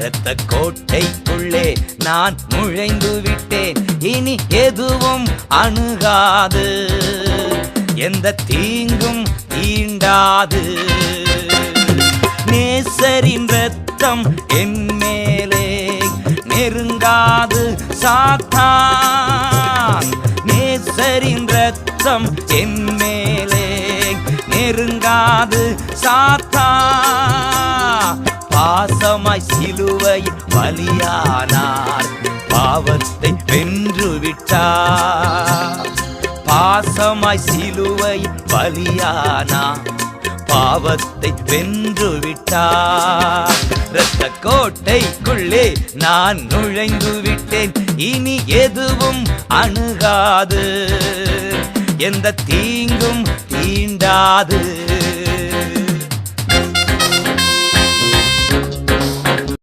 இரத்த கோட்டைக்குள்ளே நான் நுழைந்து விட்டேன். இனி எதுவும் அணுகாது, எந்த தீங்கும் தீண்டாது. நேசரின் இரத்தம் என் மேலே நெருங்காது சாத்தான். நேசரின் இரத்தம் என் மேலே நெருங்காது சாத்தான். பாசமாய் சிலுவையில் பலியானார், பாவத்தை வென்று விட்டார். பாசமாய் சிலுவையில் பலியானார், பாவத்தை வென்று விட்டார். இரத்த கோட்டைக்குள்ளே நான் நுழைந்து விட்டேன். இனி எதுவும் அணுகாது, எந்த தீங்கும் தீண்டாது.